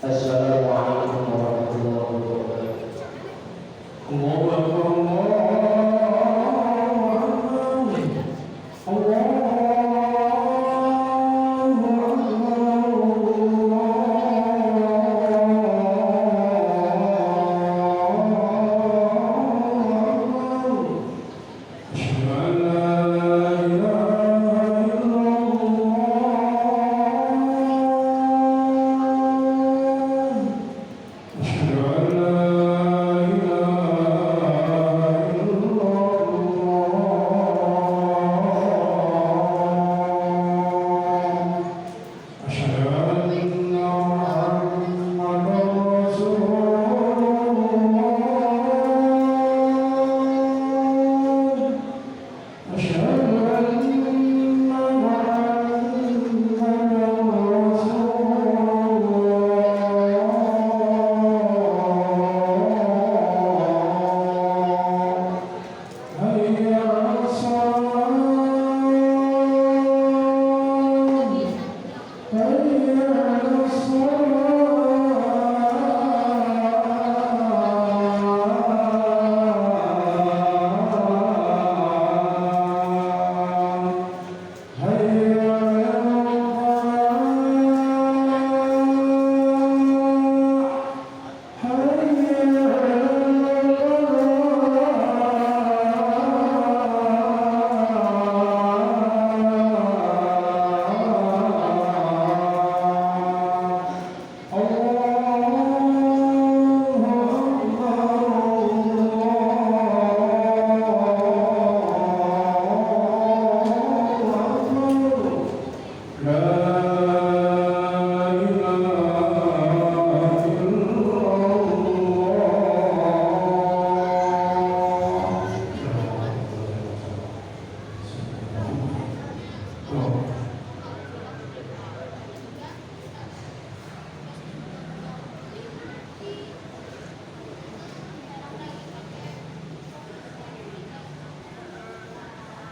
Assalamualaikum warahmatullahi wabarakatuh.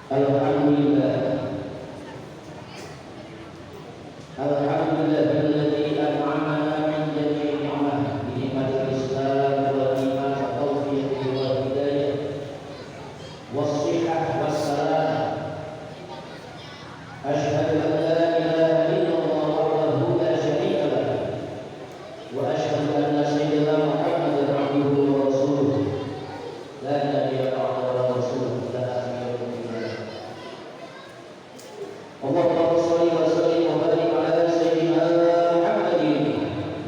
Alhamdulillah. Alhamdulillahilladzi an'amana min jami'i ni'mah bi ni'matil Islam wal iman wa taufiq wal hidayah was-sihhah was-salam. Asyhadu an la ilaha illallah wahdahu la syarika lah wa asyhadu anna sayyidina Muhammadan abduhu wa rasuluh la nabiyya ba'dahu wa rasuluh la nabiyya ba'dahu. Allahumma shalli wa sallim wa barik ala sayyidina Muhammadin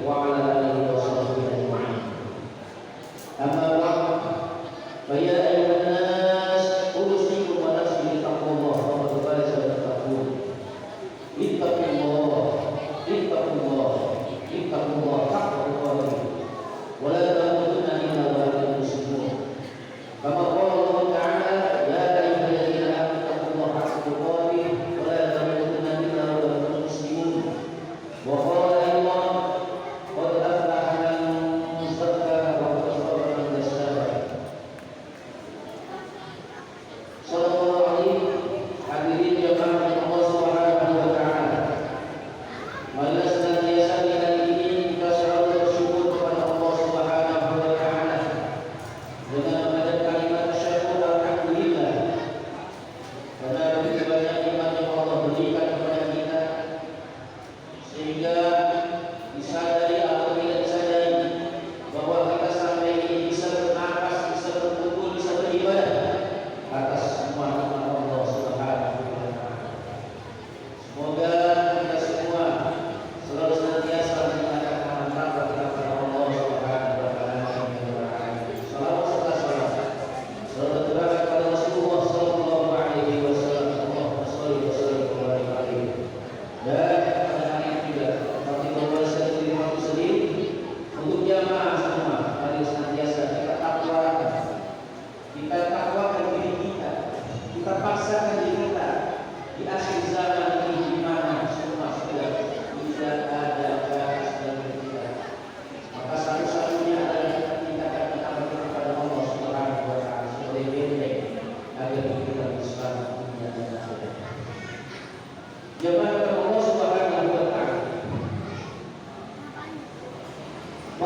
wa ala alihi wa sahbihi ajma'in. Amma ba'd, fa ya ayyuhan nas usikum wa nafsi bi taqwallah wa qad faza al-muttaqun. Ittaqullah, ittaqullah, ittaqullah taqwallah wa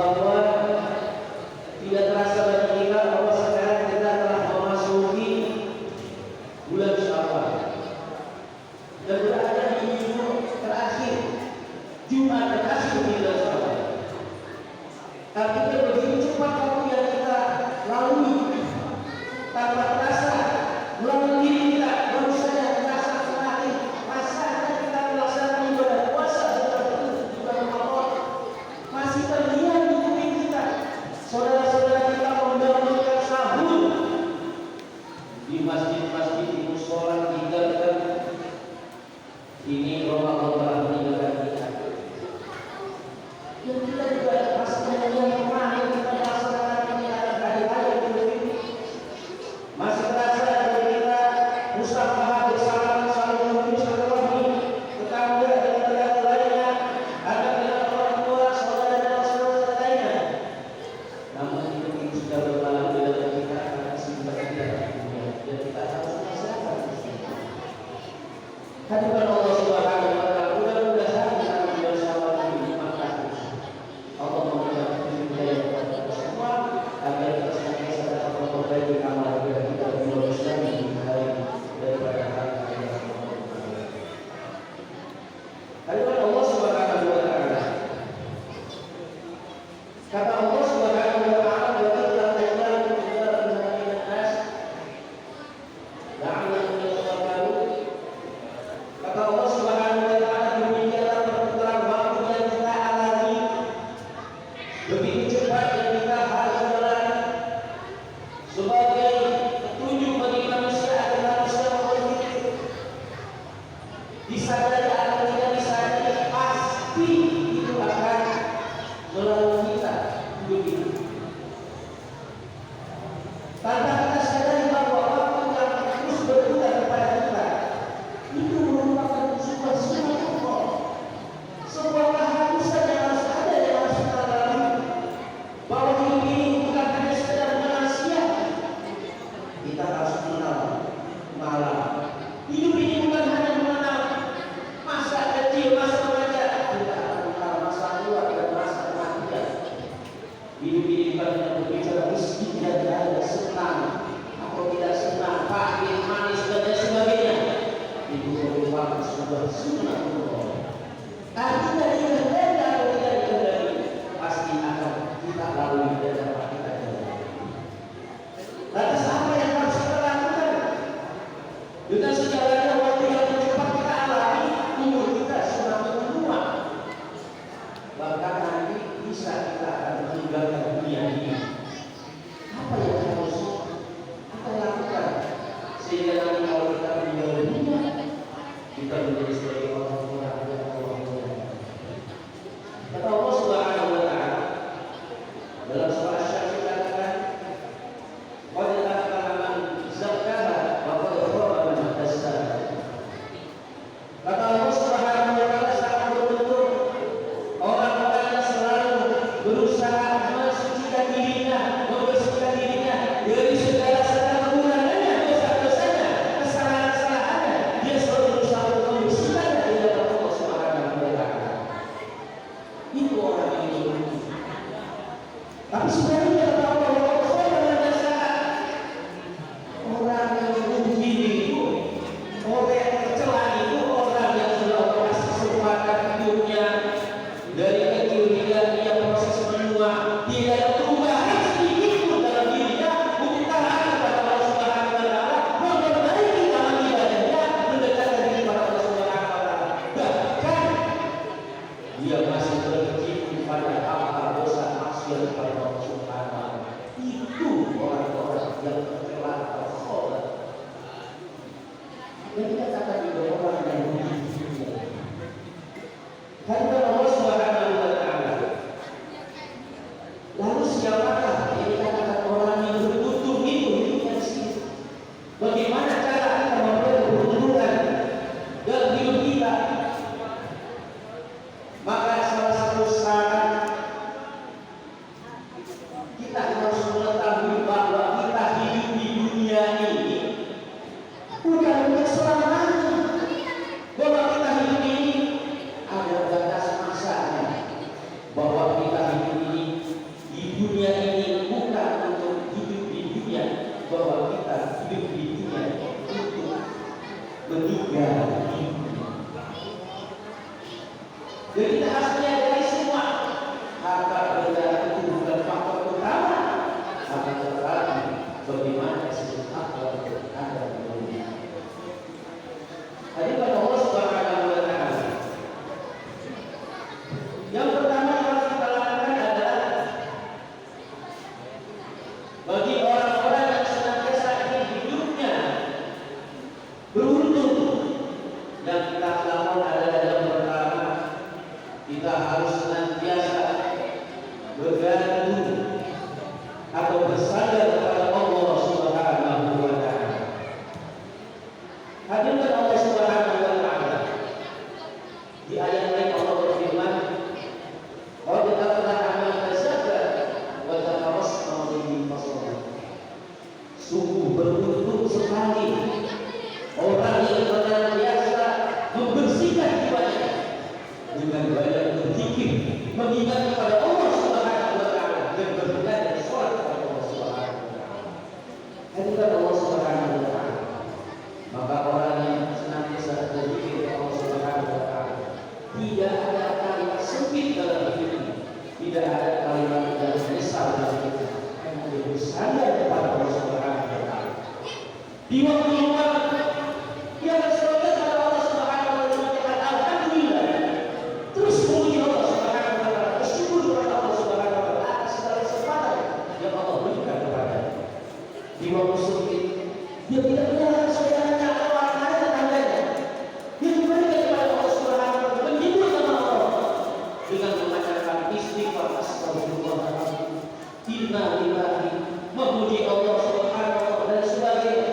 bahwa tidak terasa bagi kita bahwa sekarang kita telah memasuki bulan Syawal dan berada di minggu terakhir, Jumat terakhir di bulan Syawal. Tapi begitu cepat waktu yang kita lalui tanpa terasa melalui diri kita, baru saja terasa semakin masa kita melaksanakan ibadah puasa bulan Ramadan masih terlihat di kuping kita. Saudara-saudara kita mendahulukan sahur di masjid-masjid, di musola tinggalkan. Ini Ramadan telah meninggalkan kita. Dan kita juga rasanya yang kemarin kita melaksanakan ini adalah hari-hari ini masih terasa dari kita musafaha bersama saling memberi silaturahmi tetangga dan tetangga lainnya, anak dan orang tua, saudara dan saudara lainnya. Namun itu sudah berlalu dalam kita akan simpan kita di dunia dan kita harus melaksanakan hadirat Allah Subhanahu wa Ta'ala. Mudah-mudahan kita bersama ini maka Allah memberikan hidayah kepada kita semua agar kita senantiasa dapat memperbaiki amal ibadah kita di bulan Islam ini hari daripada hari yang hadirat Allah Subhanahu wa Ta'ala. Kata Allah Subhanahu wa Ta'ala, wa illa ta'ala illa min nas la'allahum yatafakkarun. Kata Allah Subhanahu wa Ta'ala, demikianlah perputaran waktu yang kita alami begitu cepat dan kita harus jalani sebagai petunjuk bagi manusia agar manusia berpikir disadari atau tidak disadari pasti itu akan melalui kita hidup ini. Tanpa kita sadari bahwa waktu yang terus berputar kepada kita itu merupakan sebuah sunnah Allah, sebuah keharusan yang harus ada dan harus kita lalui. Bahwa hidup ini bukan hanya sekedar manusia, kita harus mengenal malam. Hidup ini bukan hanya mengenal masa kecil, masa remaja, kita akan mengenal masa tua dan masa kematian. Hidup ini bukan hanya berbicara rezeki dan ada senang atau tidak senang, pahit, manis dan lain sebagainya. Itu merupakan sebuah sunnah Allah. Artinya dikehendaki atau tidak dikehendaki pasti akan kita lalui dan dapat kita jalani. Lantas apa yang harus kita lakukan? Dengan sejalannya waktu yang cepat kita alami, umur kita semakin tua. Bahkan nanti bisa kita akan meninggalkan dunia ini. Apa yang harus kita lakukan sehingga nanti kalau kita meninggal dunia kita menjadi sebagai orang-orang yang Allah muliakan? Kata Allah Subhanahu wa Ta'ala dalam surah Asy-Syams dikatakan, qad aflaha man zakkaha wa qad khaba man dassaha. Kata Allah Subhanahu wa Ta'ala, sangat beruntung orang-orang yang selalu berusaha mensucikan dirinya, membersihkan dirinya dari segala kekurangannya, dosa-dosanya, kesalahan-kesalahannya. Dia selalu berusaha untuk membersihkannya di dalam Allah Subhanahu wa Ta'ala. Itu orang yang beruntung. Tapi sebenarnya kata Allah, orang yang rugi itu, orang yang tercela itu, orang yang sudah operasi kesempatan hidupnya dari kecil hingga dia proses menua, tidak ada perubahan sedikit pun dalam dirinya untuk taat kepada Allah Subhanahu wa Ta'ala, memperbaiki amal ibadahnya, mendekatkan diri kepada Allah Subhanahu wa Ta'ala. Bahkan dia masih berkecimpung pada hal-hal dosa maksiat kepada Allah Subhanahu wa Ta'ala. Itu orang-orang yang tercela atau khobar. Dan kita katakan juga orang yang rugi di dunia. Hadirat Allah Subhanahu wa Ta'ala. Lalu siapakah yang dikatakan orang yang beruntung itu hidupnya di sini? Bagaimana cara kita memperoleh keberuntungan dalam hidup kita? Maka salah satu syarat kita harus mengetahui bahwa kita hidup di bergantung atau bersandar kepada Allah Subhanahu wa taala. Hadirin Allah Subhanahu wa taala. Di ayat lain Allah berfirman, "Qad aflaha man tazakka wa dzakara bihi fasalla." Sungguh beruntung sekali orang yang senantiasa membersihkan jiwanya dengan banyak berzikir, mengingat kepada Allah Subhanahu wa taala dan beribadah salat kepada Allah Subhanahu wa taala. Hadirin Allah Subhanahu wa taala. Maka orang yang senantiasa berzikir kepada Allah Subhanahu wa taala, tidak ada kalimat sempit dalam hidupnya, tidak ada kalimat yang menyesal dalam hidupnya, karena dia bersandar kepada Allah Subhanahu wa taala. Di waktu luar dia bersolat kepada Allah Subhanahu wa taala, alhamdulillah. Terus memuji Allah Subhanahu wa taala, bersyukur kepada Allah Subhanahu wa taala atas segala kesempatan yang Allah berikan kepada. Di waktu sempit dia tidak menyalahkan saudaranya atau orang tetangganya. Dia kembali kepada Allah Subhanahu wa taala, menyebut nama Allah dengan mengucapkan istighfar, astagfirullahaladzim, inna lillahi, memuji Allah Subhanahu wa taala dan sebagainya.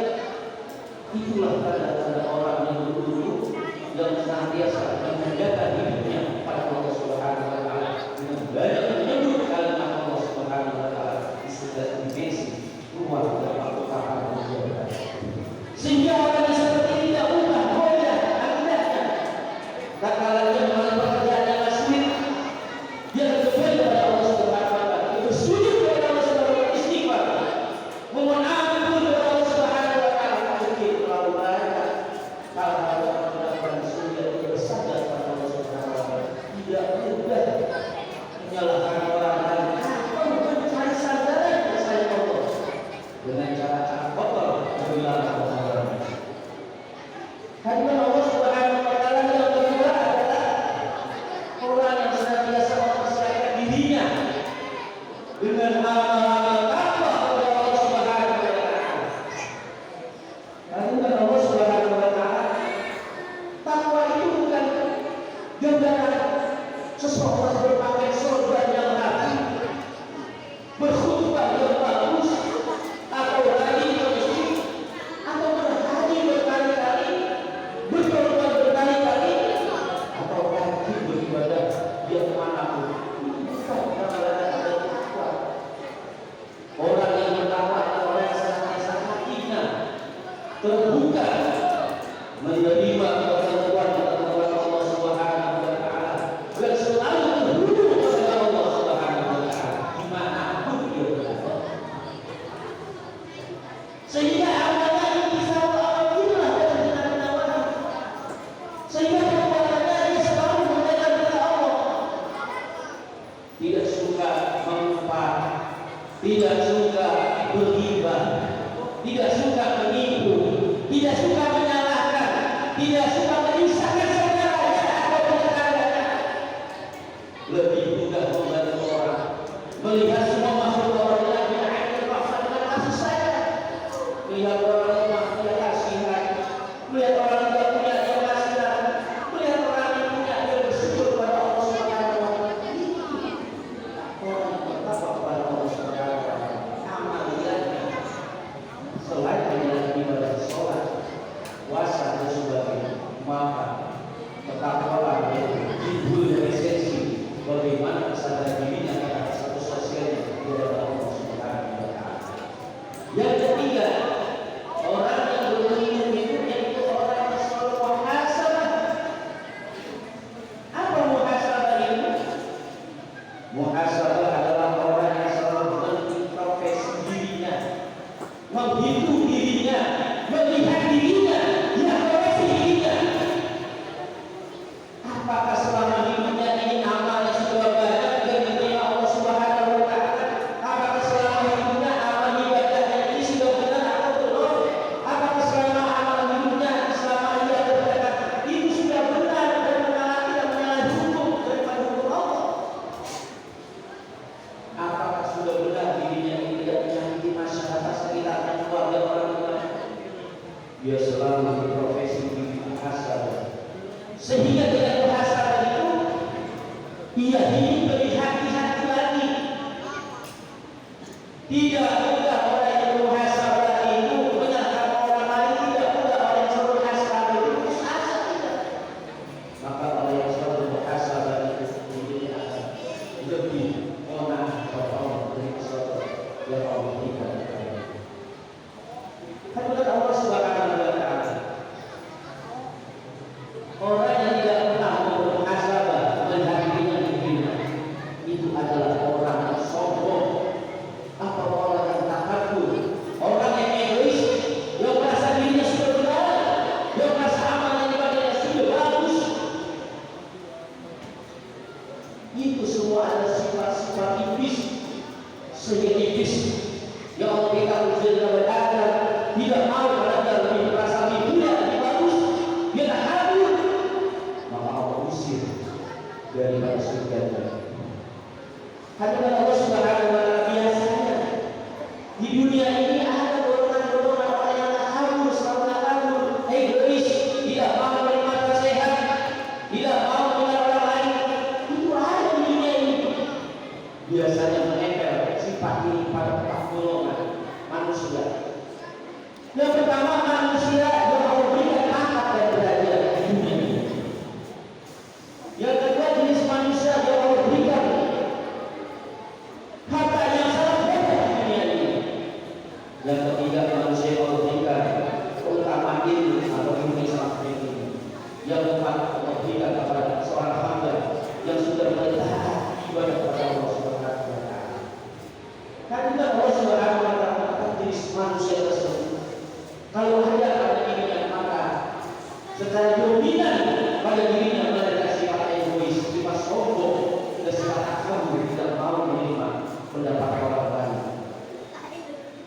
Itulah tanda-tanda orang yang dulu yang senantiasa menjaga hidupnya pada Allah Subhanahu wa taala dengan banyak menyebut kalimat Allah Subhanahu wa taala di setiap dimensi ruang dan waktu kapan berada. Sehingga orang yang seperti ini tidak ubah goyah akidahnya. Tak kala dia mengalami pekerjaan yang sulit, dia akan kembali kepada Allah Subhanahu wa taala, bersujud kepada Allah Subhanahu wa taala, istighfar, memohon ampun kepada Allah Subhanahu wa taala. Mungkin terlalu banyak hal-hal yang melakukan sudah dia bersandar kepada Allah Subhanahu wa taala, tidak mudah menyalahkan orang lain atau mencari sandaran selain Allah dengan cara-cara kotor menghilangkan orang lain. Hadirin Allah Subhanahu wa taala, yang kedua adalah orang yang senantiasa mempersiapkan dirinya dengan amal-amal takwa kepada Allah Subhanahu wa taala. Hadirin Allah Subhanahu wa taala, takwa itu bukan gambaran seseorang berpakaian sorban yang rapi, berkhutbah yang bagus, atau haji ke masjid, atau berhaji berkali-kali, berkorban berkali-kali, atau rajin beribadah yang manapun. Bukan gambaran ada takwa. Orang yang bertakwa adalah orang yang senantiasa hatinya terbuka menerima ketentuan Allah Subhanahu wa taala dan selalu berhubung kepada Allah Subhanahu wa taala dimanapun dia berada. Sehingga amalnya bisa Allah dan benar-benar, sehingga perbuatannya dia selalu menjaga kepada Allah, tidak suka mengumpat, tidak suka berghibah, tidak suka menipu, tidak suka menyalahkan, tidak suka menyusahkan saudaranya atau tetangganya. Lebih mudah membantu orang, melihat semua makhluk orang yang berakhir paksa dengan kasih sayang, melihat orang yang punya kasihan, melihat orang yang punya kasihan, melihat orang yang punya dia bersyukur kepada Allah Subhanahu wa taala. Orang yang bertakwa kepada Allah Subhanahu wa taala, amaliyahnya selain hanya ibadah sholat, puasa dan sebagainya, maka ketakwalah timbul dari esensi bagaimana kesadaran dirinya atas satu sosialnya di hadapan Allah Subhanahu wa taala. Yang ketiga, orang yang berilmu hidupnya itu orang yang selalu muhasabah. Apa muhasabah itu? Muhasabah adalah orang yang selalu mengintrospeksi dirinya, menghitung dirinya, melihat dirinya, mengoreksi dirinya. Apakah selama hidupnya ini amalnya sudah banyak dan diterima Allah Subhanahu wa taala? Apakah selama hidupnya amal ibadahnya ini sudah benar atau belum? Apakah selama amal hidupnya, selama ia beribadah itu sudah benar dan menaati dan menyalahi hukum daripada hukum Allah? Apakah sudah benar dirinya ini tidak menyakiti masyarakat sekitarnya, keluarga orang tuanya? Dia selalu berprofesi di muhasabah, sehingga dengan muhasabah itu ia hidup lebih hati-hati lagi Tidak mudah orang yang bermuhasabah itu menyangka orang lain, tidak mudah orang yang selalu bermuhasabah itu putus asa, tidak. Maka orang yang selalu bermuhasabah itu sendiri akan lebih onah atau dari sesuatu yang Allah berikan kepada kita. Kan benar Allah Subhanahu wa Ta'ala. Orang yang tidak pernah bermuhasabah melihat dirinya di dunia itu adalah orang yang sombong. Apa orang yang takabur, orang yang egois, yang merasa dirinya sudah benar, yang merasa amal yang ibadahnya sudah bagus. Itu semua adalah sifat-sifat iblis. Sehingga iblis yang Allah berikan ujian kepada tidak mau pada lebih merasa lebih mulia, lebih bagus, dia tak kabur, maka Allah usir dari surga. Hadirat Allah Subhanahu wa Ta'ala, biasanya di dunia ini ada golongan-golongan orang yang takabur, selalu takabur, egois, tidak mau menerima nasihat, tidak mau mendengar orang lain. Itu ada di dunia ini. Biasanya menempel sifat ini pada empat golongan manusia. Yang pertama, manusia yang Allah berikan pangkat dan derajat di dunia ini. Yang kedua, jenis manusia yang Allah berikan harta yang sangat banyak di dunia ini. Yang ketiga, manusia yang Allah berikan keutamaan ilmu atau ilmu yang sangat tinggi. Yang keempat, Allah berikan kepada seorang hamba yang sudah mentaati ibadah kepada Allah Subhanahu wa Ta'ala. Kan juga Allah Subhanahu wa Ta'ala akan jenis manusia tersebut. Kalau ada dirinya, maka secara dominan pada dirinya mereka sifat egois, sifat sombong, dan sifat takabur, tidak mau menerima pendapat orang lain.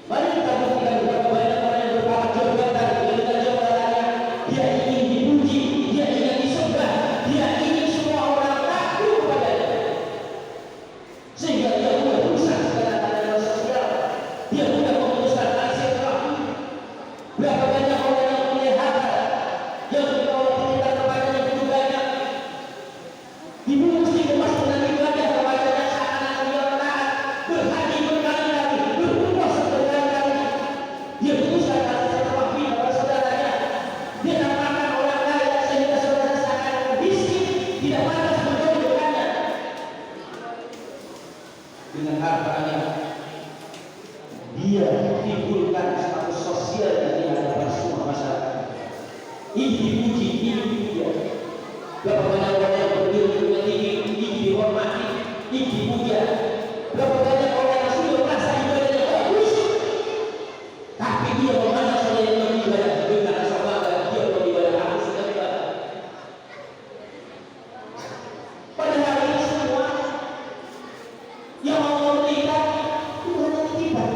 Mari kita buktikan betapa banyak orang yang berpangkat jabatan, dengan jabatannya dia ingin dipuji, dia ingin disembah, dia ingin semua orang takut kepadanya, sehingga dia mudah rusak segala tanda sosial, dia mudah memutuskan silaturahmi. Berapa banyak orang yang punya harta, yang Allah berikan kepadanya begitu banyak, dibungkus dikemas dengan ibadah kepadanya seakan-akan dia taat, berhaji berkali-kali, berpuasa berkali-kali. Dia putuskan silaturahmi kepada saudaranya, dia namakan orang kaya sehingga saudara seakan-akan miskin, tidak pantas bergaul dengannya. Dengan hartanya dia timbulkan status sosialnya di hadapan semua masyarakat. Ini dipuji, ini dipuja. Berapa banyak orang yang berilmu tinggi, ini dihormati, ini dipuja. Berapa banyak orang yang sudah merasa ibadahnya bagus, tapi dia memandang saya yang beribadah dengan rasa bangga, dia beribadah, aku sudah beribadah. Padahal ini semua yang Allah berikan itu hanya titipan.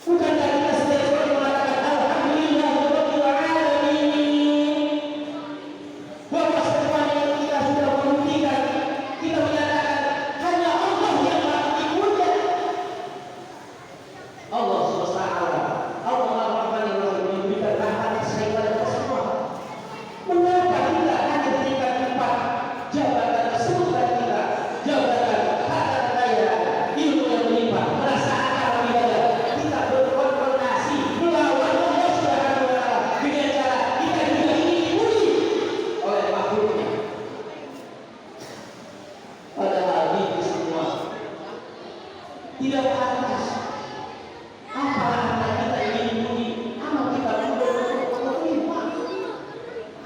Bukankah kita setiap orang mengatakan Alhamdulillah Rabbil Alamin, bahwa semua yang kita sudah membuktikan, kita menyatakan hanya Allah yang patut dipuja. Allah semesta alam, Allah Ar-Rahman Ar-Rahim memberikan rahmat kasih kepada kita semua. Mengapa kita hanya diberikan tempat jabatan tersebut dari kita, jabatan, harta kekayaan, ilmu yang melimpah, merasa akan ibadah, kita berkonfrontasi melawan Allah Subhanahu wa Ta'ala dengan cara kita juga ingin dipuji oleh makhluknya. Padahal ini semua tidak pantas. Apalagi kita ingin dipuji, amal kita pun berlimpah.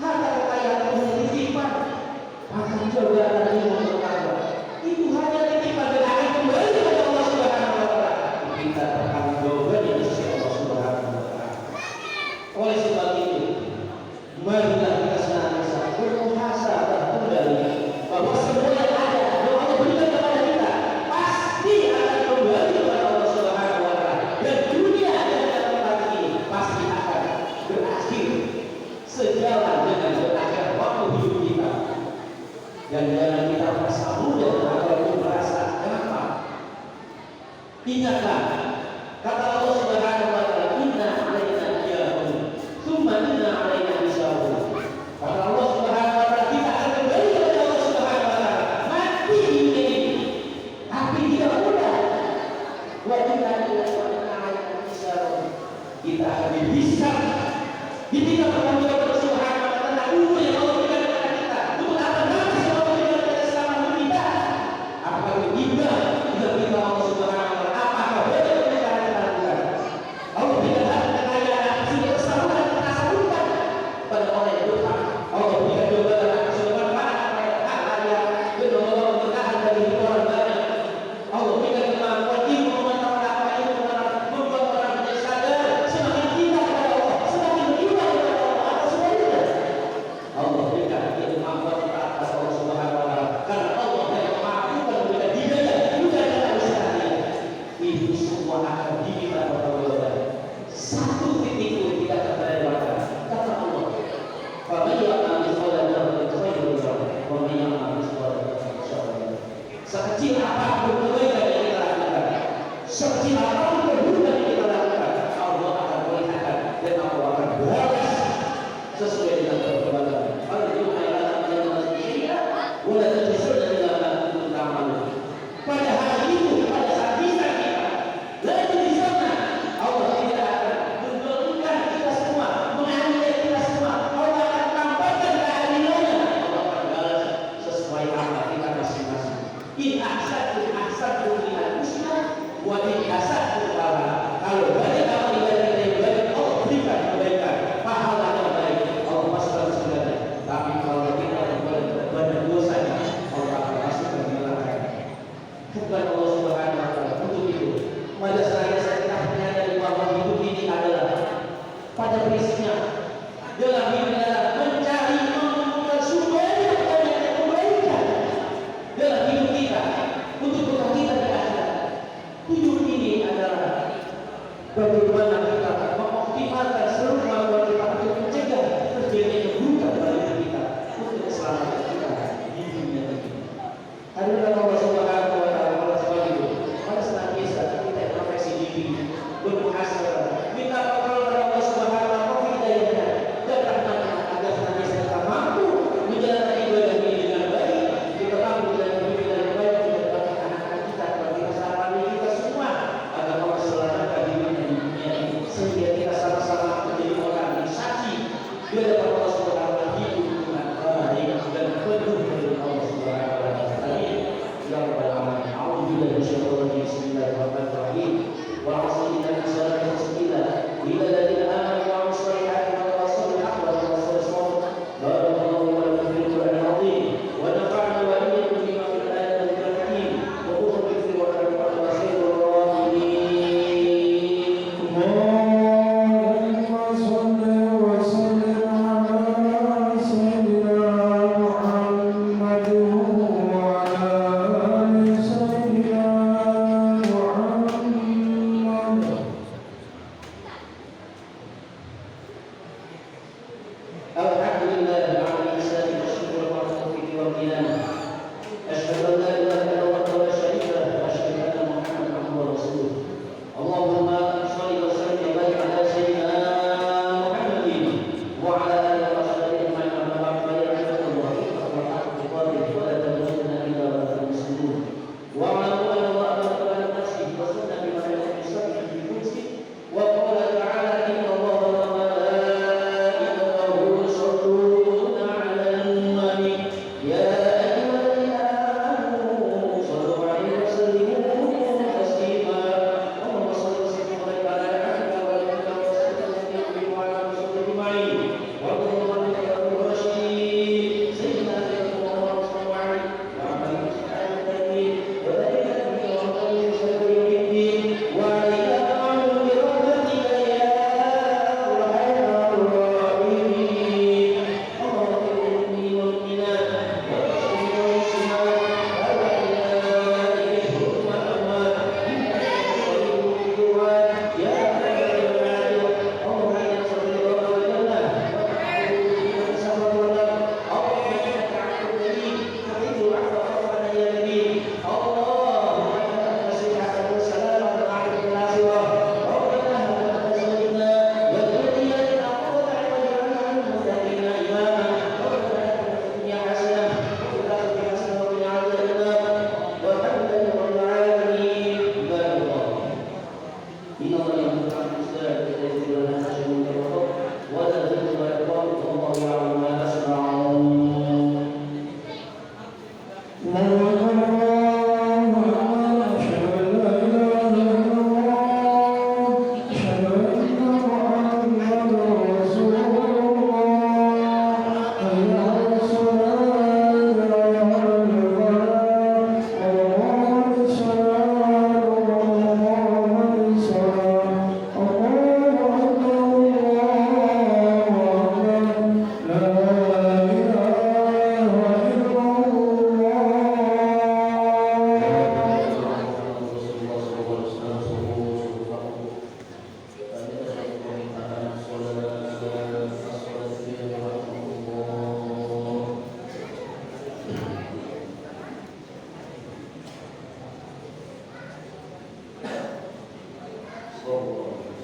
Harta kekayaan punya titipan, bahkan jabatan ilmu bertambah. Itu hanya titipan dan akan kembali kepada Allah Subhanahu wa Ta'ala. Kita bertanggung jawab di sisi Allah Subhanahu wa Ta'ala. Oleh sebab itu, marilah kita senantiasa bermuhasabah kembali bahwa semua yang ada yang Allah berikan kepada kita pasti akan kembali kepada Allah Subhanahu wa Ta'ala. Dan dunia yang dalam tempat ini pasti akan berakhir sejalan dengan berakhir waktu hidup kita. Dan jangan kita merasa mudah atau merasa kenapa. Ingatlah kata Allah Subhanahu wa Ta'ala, inna alaina iyahum tsumma inna alaina hisabun. Kata Allah Subhanahu wa Ta'ala, kita akan kembali kepada Allah Subhanahu wa Ta'ala, mati di dunia ini, tapi tidak mudah. Wa kita akan dihisab, diminta pertanggung jawaban Subhanahu wa taala umur yang Allah berikan kepada kita. Untuk apa nafas yang Allah berikan kepada kita selama hidup kita? Apakah kita kita Allah Subhanahu wa taala? Apakah betul yang kita lakukan? Allah berikan harta kekayaan sehingga kesabaran kita salurkan pada orang yang berhak. Allah berikan juga kesulitan pada hak layak, kedua keberkahan dari orang banyak. Allah berikan kemampuan ilmu pengetahuan apa ilmu membuat orang menjadi sadar semakin cinta kepada Allah, semakin beriman kepada Allah atas semua itu. Allah berikan kemampuan kita atas Allah Subhanahu wa taala karena Allah yang mampu memberikan hidayah juga dalam usaha itu semua akan diminta pertanggungjawaban. Satu titik pun tidak akan terlewatkan kata Allah. Faman ya'mal mithqala dzarratin khairan yarah wa man ya'mal mithqala dzarratin syarran yarah. Sekecil apapun kebaikan yang kita lakukan, sekecil apapun keburukan yang kita lakukan, Allah akan melihatkan dan Allah akan balas sesuai dengan perbuatan. Al-Yawma ya'lamu al-mujrimina wa la tujzuna illa ma kuntum ta'malun. Pada hari itu, pada saat kita la tujzuna, Allah tidak akan mendolimkan kita semua, menganiaya kita semua. Allah akan tampakkan keadilannya. Allah akan balas sesuai amal kita masing-masing. In ahsanu ahsanu lil husna wa in asatu Bismillahirrahmanirrahim.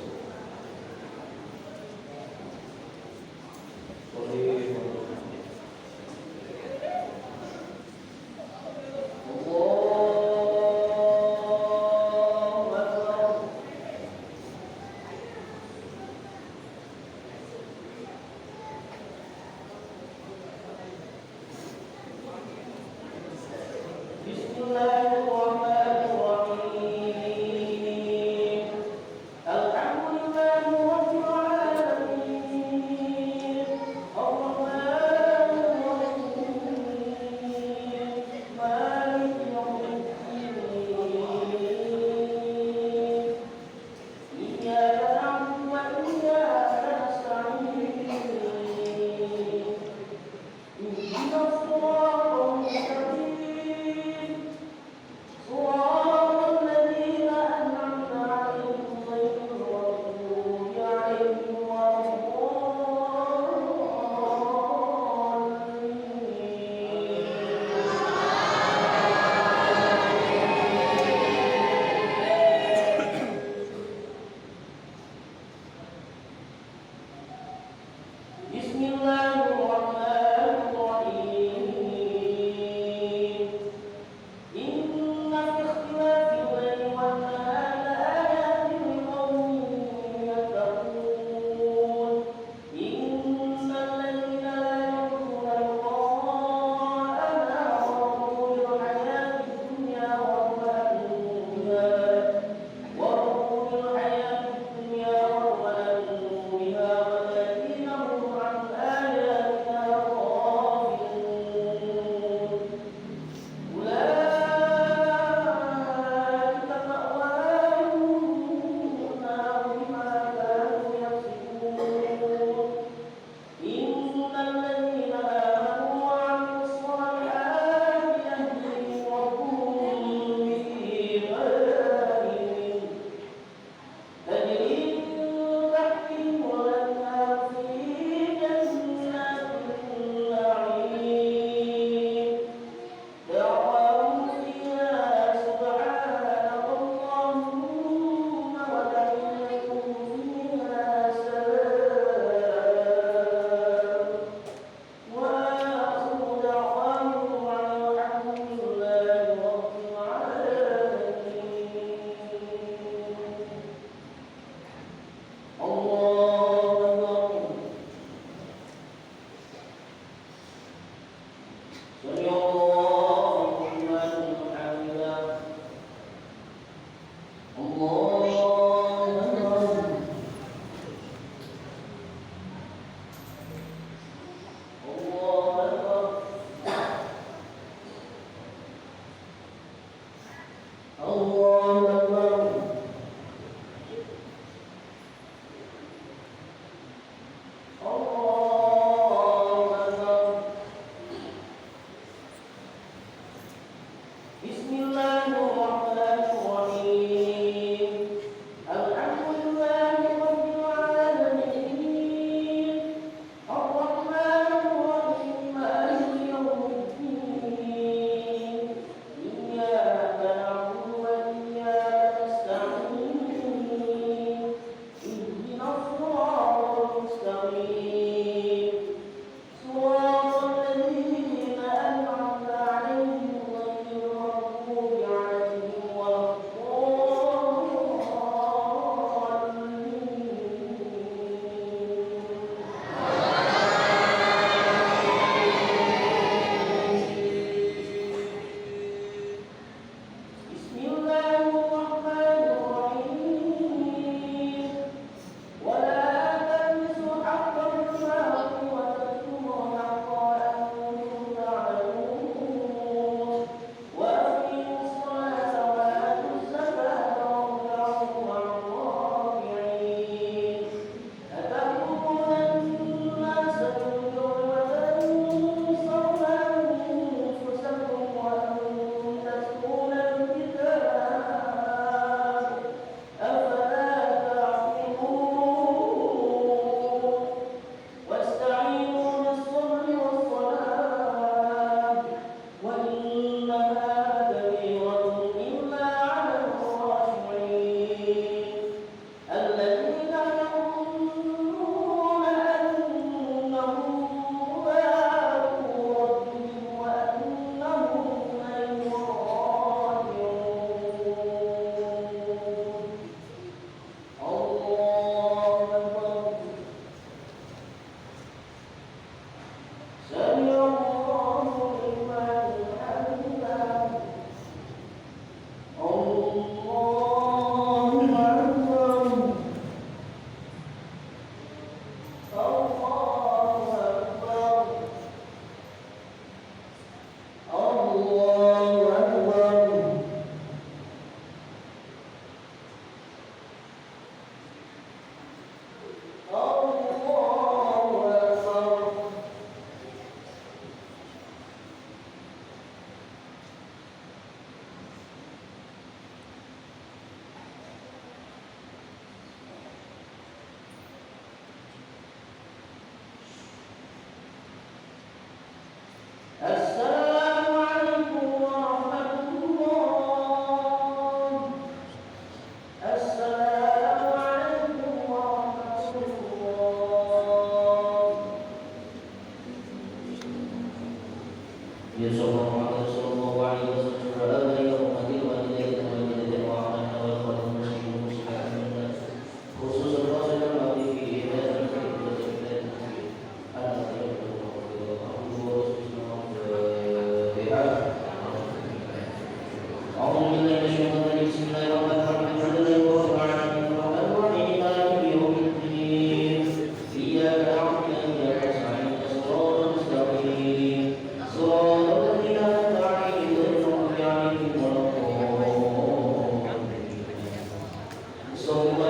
ثم